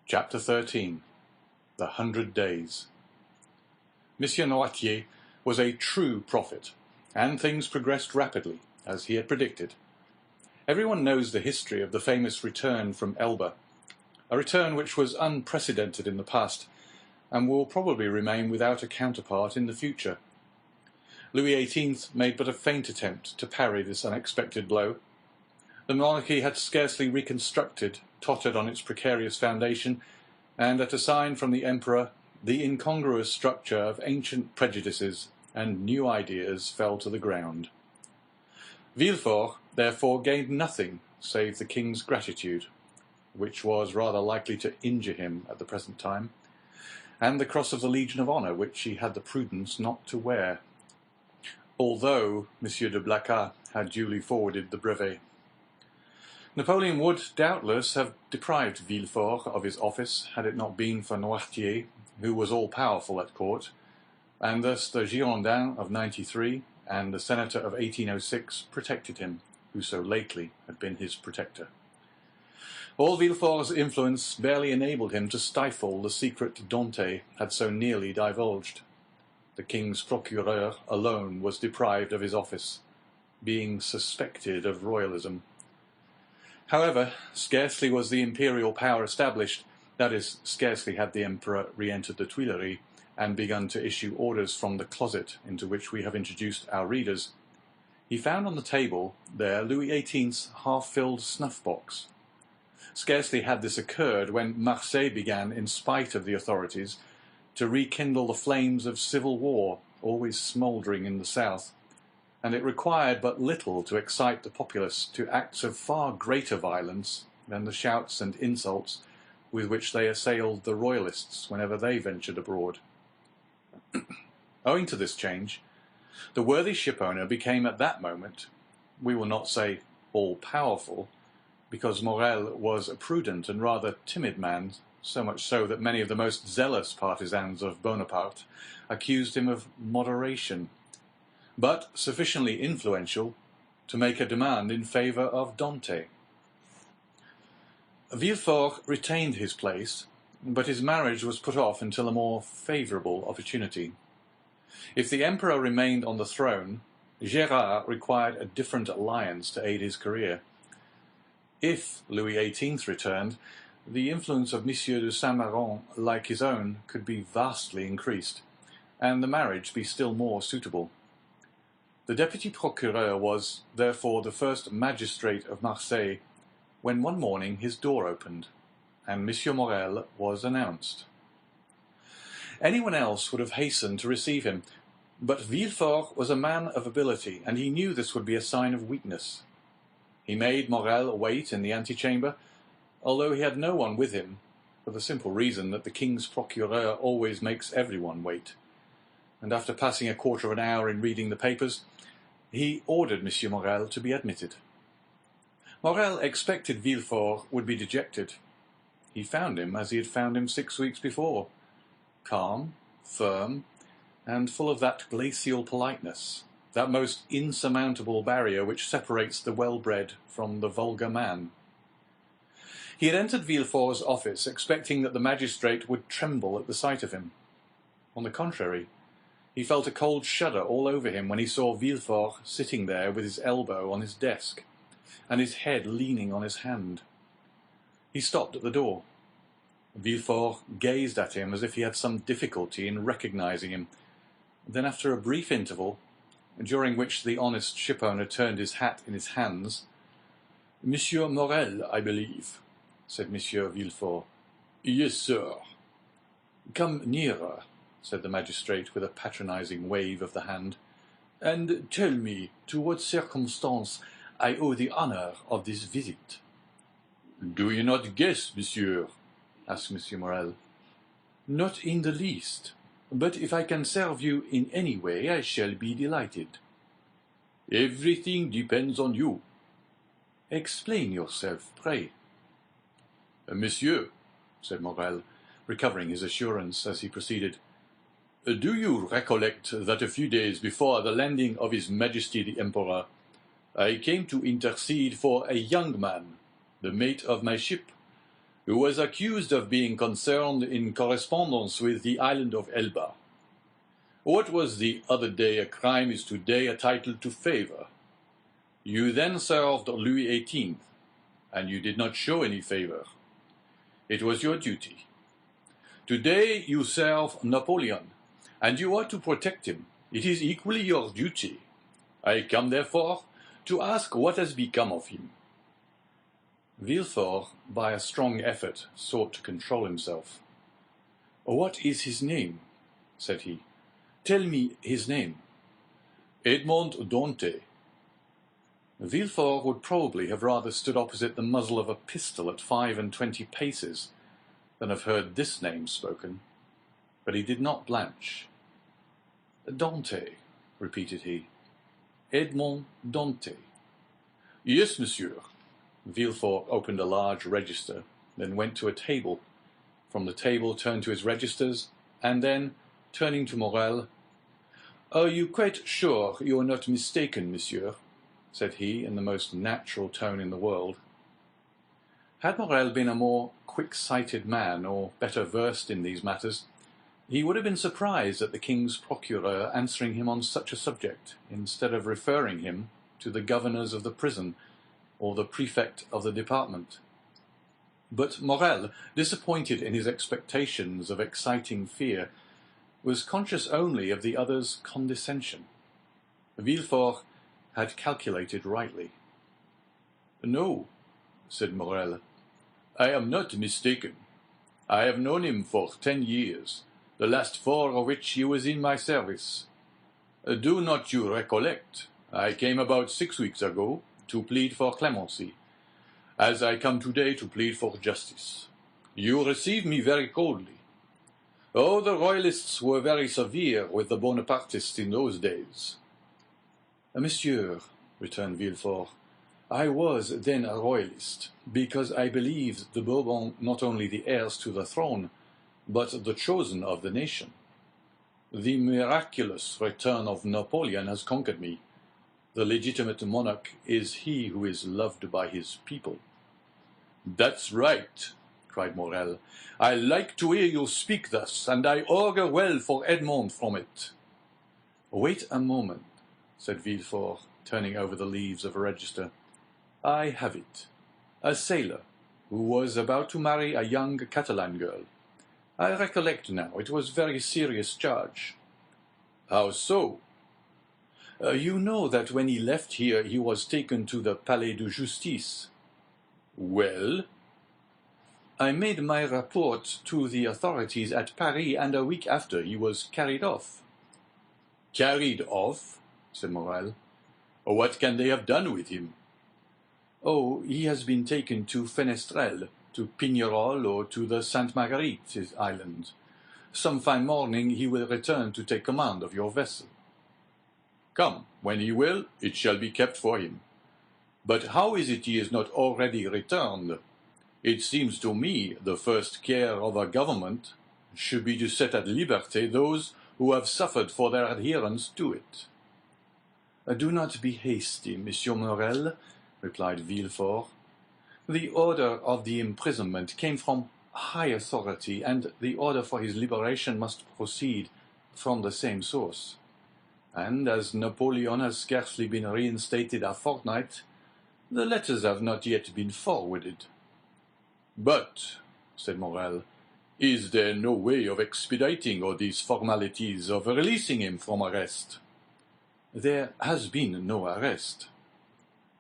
Chapter 13. The 100 Days. Monsieur Noirtier was a true prophet, and things progressed rapidly, as he had predicted. Everyone knows the history of the famous return from Elba, a return which was unprecedented in the past, and will probably remain without a counterpart in the future. Louis XVIII made but a faint attempt to parry this unexpected blow. The monarchy had scarcely reconstructed, tottered on its precarious foundation, and at a sign from the emperor, the incongruous structure of ancient prejudices and new ideas fell to the ground. Villefort, therefore, gained nothing save the king's gratitude, which was rather likely to injure him at the present time, and the cross of the Legion of Honor, which he had the prudence not to wear, although Monsieur de Blacas had duly forwarded the brevet. Napoleon would, doubtless, have deprived Villefort of his office had it not been for Noirtier, who was all-powerful at court, and thus the Girondin of '93 and the Senator of 1806 protected him, who so lately had been his protector. All Villefort's influence barely enabled him to stifle the secret Dante had so nearly divulged. The king's procureur alone was deprived of his office, being suspected of royalism. However, scarcely was the imperial power established, that is, scarcely had the emperor re-entered the Tuileries and begun to issue orders from the closet into which we have introduced our readers, he found on the table there Louis XVIII's half-filled snuff-box. Scarcely had this occurred when Marseille began, in spite of the authorities, to rekindle the flames of civil war, always smouldering in the south, and it required but little to excite the populace to acts of far greater violence than the shouts and insults with which they assailed the royalists whenever they ventured abroad. Owing to this change, the worthy shipowner became at that moment, we will not say all-powerful, because Morel was a prudent and rather timid man, so much so that many of the most zealous partisans of Bonaparte accused him of moderation, but sufficiently influential to make a demand in favour of Dante. Villefort retained his place, but his marriage was put off until a more favourable opportunity. If the emperor remained on the throne, Gérard required a different alliance to aid his career. If Louis XVIII returned, the influence of Monsieur de Saint-Méran, like his own, could be vastly increased, and the marriage be still more suitable. The deputy procureur was, therefore, the first magistrate of Marseille, when one morning his door opened, and Monsieur Morel was announced. Anyone else would have hastened to receive him, but Villefort was a man of ability, and he knew this would be a sign of weakness. He made Morel wait in the antechamber, although he had no one with him, for the simple reason that the king's procureur always makes everyone wait, and after passing a quarter of an hour in reading the papers, he ordered Monsieur Morel to be admitted. Morel expected Villefort would be dejected. He found him as he had found him 6 weeks before, calm, firm, and full of that glacial politeness, that most insurmountable barrier which separates the well-bred from the vulgar man. He had entered Villefort's office expecting that the magistrate would tremble at the sight of him. On the contrary, he felt a cold shudder all over him when he saw Villefort sitting there with his elbow on his desk, and his head leaning on his hand. He stopped at the door. Villefort gazed at him as if he had some difficulty in recognizing him. Then, after a brief interval, during which the honest shipowner turned his hat in his hands, "Monsieur Morel, I believe," said Monsieur Villefort. "Yes, sir." "Come nearer," said the magistrate with a patronizing wave of the hand, "and tell me to what circumstance I owe the honor of this visit." "Do you not guess, monsieur?" asked Monsieur Morel. "Not in the least, but if I can serve you in any way, I shall be delighted." "Everything depends on you." "Explain yourself, pray." "Monsieur," said Morel, recovering his assurance as he proceeded, "do you recollect that a few days before the landing of His Majesty the Emperor, I came to intercede for a young man, the mate of my ship, who was accused of being concerned in correspondence with the island of Elba. What was the other day a crime is today a title to favor. You then served Louis XVIII, and you did not show any favor. It was your duty. Today you serve Napoleon, and you ought to protect him. It is equally your duty. I come, therefore, to ask what has become of him. Villefort, by a strong effort, sought to control himself. "What is his name?" said he. "Tell me his name." "Edmond Dante." Villefort would probably have rather stood opposite the muzzle of a pistol at 25 paces than have heard this name spoken, but he did not blanch. "Dante," repeated he. "Edmond Dante." "Yes, monsieur." Villefort opened a large register, then went to a table. From the table turned to his registers, and then, turning to Morrel, "Are you quite sure you are not mistaken, monsieur?" said he, in the most natural tone in the world. Had Morrel been a more quick-sighted man, or better versed in these matters, he would have been surprised at the king's procureur answering him on such a subject, instead of referring him to the governors of the prison or the prefect of the department. But Morrel, disappointed in his expectations of exciting fear, was conscious only of the other's condescension. Villefort had calculated rightly. "No," said Morrel, "I am not mistaken. I have known him for 10 years, the last 4 of which he was in my service. Do not you recollect? I came about 6 weeks ago to plead for clemency, as I come today to plead for justice. You received me very coldly. Oh, the Royalists were very severe with the Bonapartists in those days." "Monsieur," returned Villefort, "I was then a Royalist, because I believed the Bourbons not only the heirs to the throne, but the chosen of the nation. The miraculous return of Napoleon has conquered me. The legitimate monarch is he who is loved by his people." "That's right," cried Morrel. "I like to hear you speak thus, and I augur well for Edmond from it." "Wait a moment," said Villefort, turning over the leaves of a register. "I have it. A sailor, who was about to marry a young Catalan girl. I recollect now, it was a very serious charge." "How so?" You know that when he left here he was taken to the Palais de Justice." "Well?" "I made my report to the authorities at Paris, and a week after he was carried off." "Carried off?" said Morrel. "What can they have done with him?" "Oh, he has been taken to Fenestrelle, to Pignerol, or to the Sainte Marguerite island. Some fine morning he will return to take command of your vessel." "Come, when he will, it shall be kept for him. But how is it he is not already returned? It seems to me the first care of a government should be to set at liberty those who have suffered for their adherence to it." "Do not be hasty, Monsieur Morrel," replied Villefort. "The order of the imprisonment came from high authority, and the order for his liberation must proceed from the same source. And as Napoleon has scarcely been reinstated a fortnight, the letters have not yet been forwarded." "But," said Morrel, "is there no way of expediting all these formalities, of releasing him from arrest?" "There has been no arrest."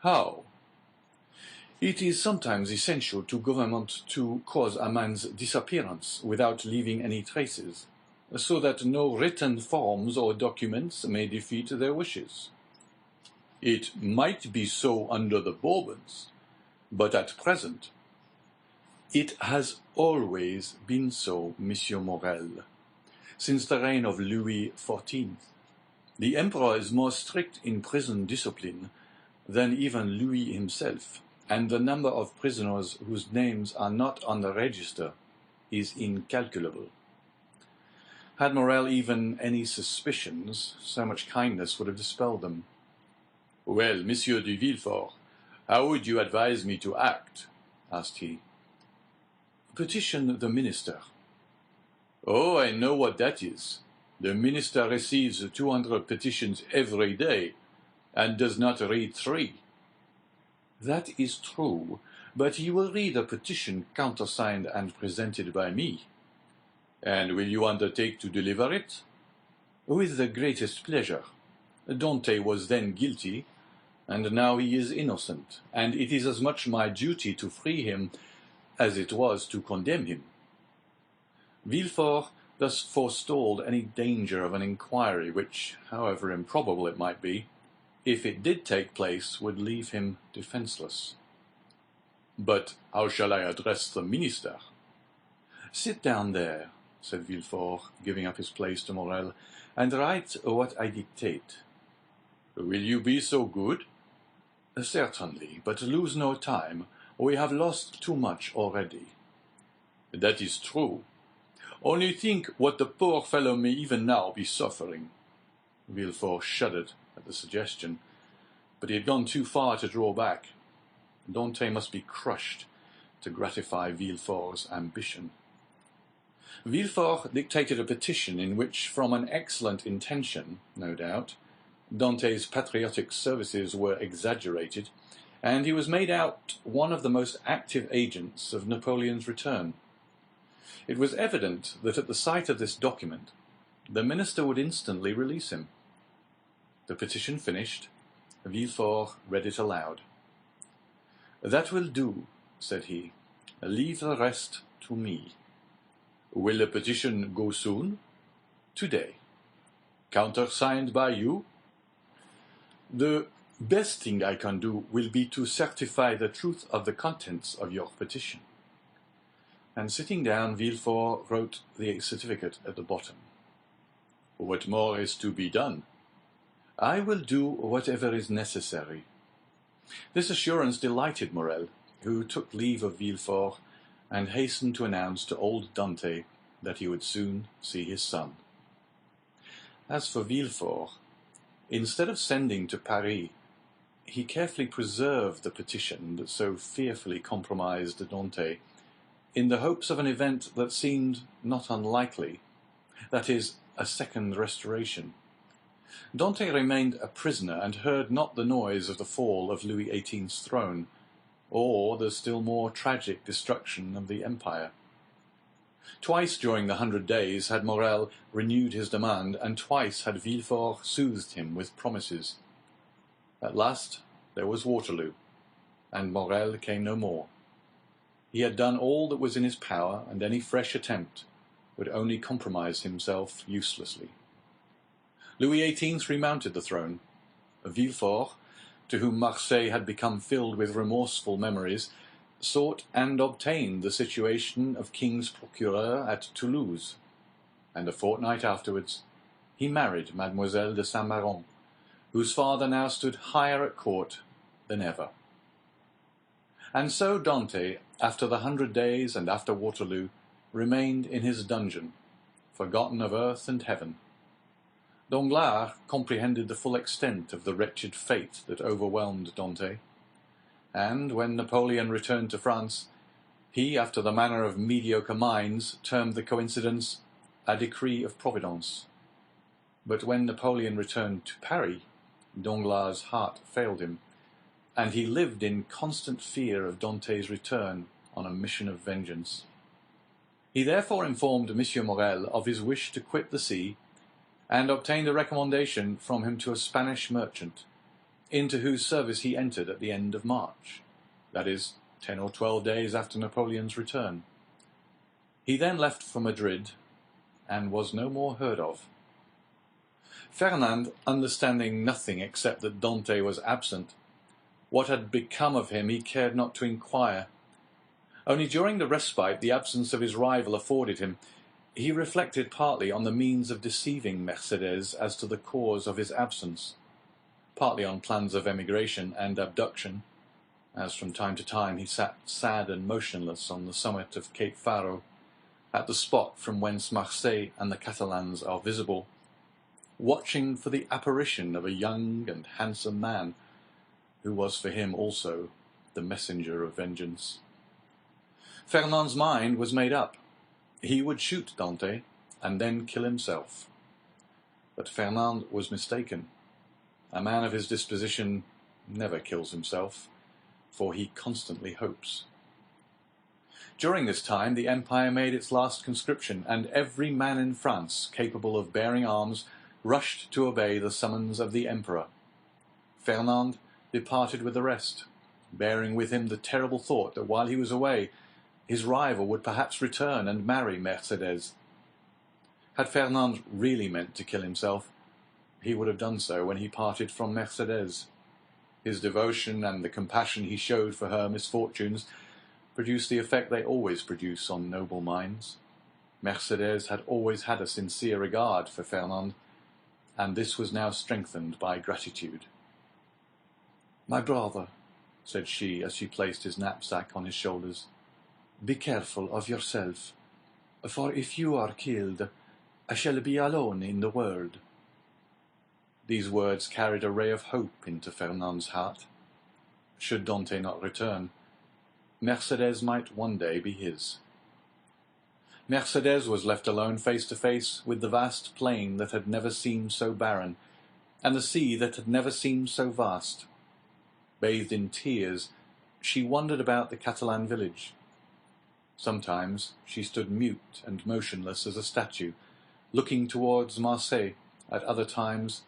"How?" "It is sometimes essential to government to cause a man's disappearance without leaving any traces, so that no written forms or documents may defeat their wishes." "It might be so under the Bourbons, but at present—" "It has always been so, Monsieur Morrel, since the reign of Louis XIV. The Emperor is more strict in prison discipline than even Louis himself, and the number of prisoners whose names are not on the register is incalculable." Had Morrel even any suspicions, so much kindness would have dispelled them. "Well, Monsieur de Villefort, how would you advise me to act?" asked he. Petition the minister. Oh, I know what that is. The minister receives 200 petitions every day, and does not read 3. That is true, but he will read a petition countersigned and presented by me. And will you undertake to deliver it? With the greatest pleasure. Dante was then guilty, and now he is innocent, and it is as much my duty to free him as it was to condemn him. Villefort thus forestalled any danger of an inquiry which, however improbable it might be, if it did take place, would leave him defenseless. But how shall I address the minister? Sit down there, said Villefort, giving up his place to Morrel, and write what I dictate. Will you be so good? Certainly, but lose no time. We have lost too much already. That is true. Only think what the poor fellow may even now be suffering. Villefort shuddered at the suggestion, but he had gone too far to draw back. Dante must be crushed to gratify Villefort's ambition. Villefort dictated a petition in which, from an excellent intention, no doubt, Dante's patriotic services were exaggerated, and he was made out one of the most active agents of Napoleon's return. It was evident that at the sight of this document, the minister would instantly release him. The petition finished, Villefort read it aloud. "That will do," said he. "Leave the rest to me." "Will the petition go soon?" "Today." "Countersigned by you?" "The best thing I can do will be to certify the truth of the contents of your petition." And sitting down, Villefort wrote the certificate at the bottom. "What more is to be done?" "I will do whatever is necessary." This assurance delighted Morrel, who took leave of Villefort and hastened to announce to old Dante that he would soon see his son. As for Villefort, instead of sending to Paris, he carefully preserved the petition that so fearfully compromised Dante, in the hopes of an event that seemed not unlikely, that is, a second restoration. Dante remained a prisoner and heard not the noise of the fall of Louis XVIII's throne, or the still more tragic destruction of the empire. Twice during the 100 days had Morrel renewed his demand, and twice had Villefort soothed him with promises. At last there was Waterloo, and Morrel came no more. He had done all that was in his power, and any fresh attempt would only compromise himself uselessly. Louis XVIII remounted the throne. Villefort, to whom Marseille had become filled with remorseful memories, sought and obtained the situation of king's procureur at Toulouse, and a fortnight afterwards he married Mademoiselle de Saint-Méran, whose father now stood higher at court than ever. And so Dante, after the 100 days and after Waterloo, remained in his dungeon, forgotten of earth and heaven. Danglars comprehended the full extent of the wretched fate that overwhelmed Dante, and when Napoleon returned to France, he, after the manner of mediocre minds, termed the coincidence a decree of Providence. But when Napoleon returned to Paris, Danglars' heart failed him, and he lived in constant fear of Dante's return on a mission of vengeance. He therefore informed M. Morrel of his wish to quit the sea, and obtained a recommendation from him to a Spanish merchant, into whose service he entered at the end of March, that is, 10 or 12 days after Napoleon's return. He then left for Madrid, and was no more heard of. Fernand, understanding nothing except that Dante was absent, what had become of him he cared not to inquire. Only during the respite the absence of his rival afforded him, he reflected partly on the means of deceiving Mercédès as to the cause of his absence, partly on plans of emigration and abduction, as from time to time he sat sad and motionless on the summit of Cape Faro, at the spot from whence Marseille and the Catalans are visible, watching for the apparition of a young and handsome man, who was for him also the messenger of vengeance. Fernand's mind was made up. He would shoot Dante and then kill himself. But Fernand was mistaken. A man of his disposition never kills himself, for he constantly hopes. During this time, the empire made its last conscription, and every man in France capable of bearing arms rushed to obey the summons of the emperor. Fernand departed with the rest, bearing with him the terrible thought that while he was away, his rival would perhaps return and marry Mercedes. Had Fernand really meant to kill himself, he would have done so when he parted from Mercedes. His devotion and the compassion he showed for her misfortunes produced the effect they always produce on noble minds. Mercedes had always had a sincere regard for Fernand, and this was now strengthened by gratitude. "My brother," said she as she placed his knapsack on his shoulders, "be careful of yourself, for if you are killed, I shall be alone in the world." These words carried a ray of hope into Fernand's heart. Should Dante not return, Mercedes might one day be his. Mercedes was left alone face to face with the vast plain that had never seemed so barren, and the sea that had never seemed so vast. Bathed in tears, she wandered about the Catalan village. Sometimes she stood mute and motionless as a statue, looking towards Marseille, at other times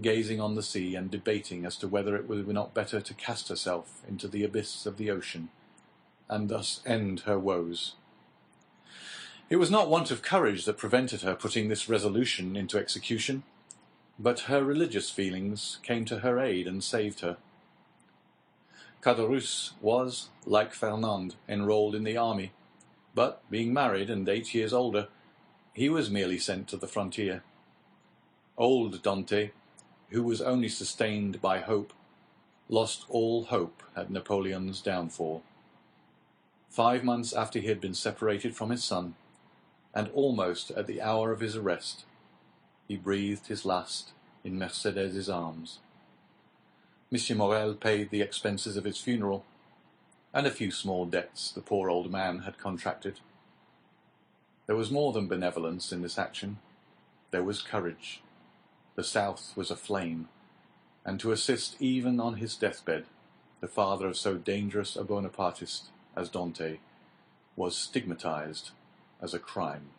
gazing on the sea and debating as to whether it were not better to cast herself into the abyss of the ocean, and thus end her woes. It was not want of courage that prevented her putting this resolution into execution, but her religious feelings came to her aid and saved her. Caderousse was, like Fernand, enrolled in the army, but, being married and 8 years older, he was merely sent to the frontier. Old Dante, who was only sustained by hope, lost all hope at Napoleon's downfall. 5 months after he had been separated from his son, and almost at the hour of his arrest, he breathed his last in Mercedes's arms. M. Morel paid the expenses of his funeral, and a few small debts the poor old man had contracted. There was more than benevolence in this action. There was courage. The South was aflame, and to assist even on his deathbed the father of so dangerous a Bonapartist as Dante was stigmatized as a crime.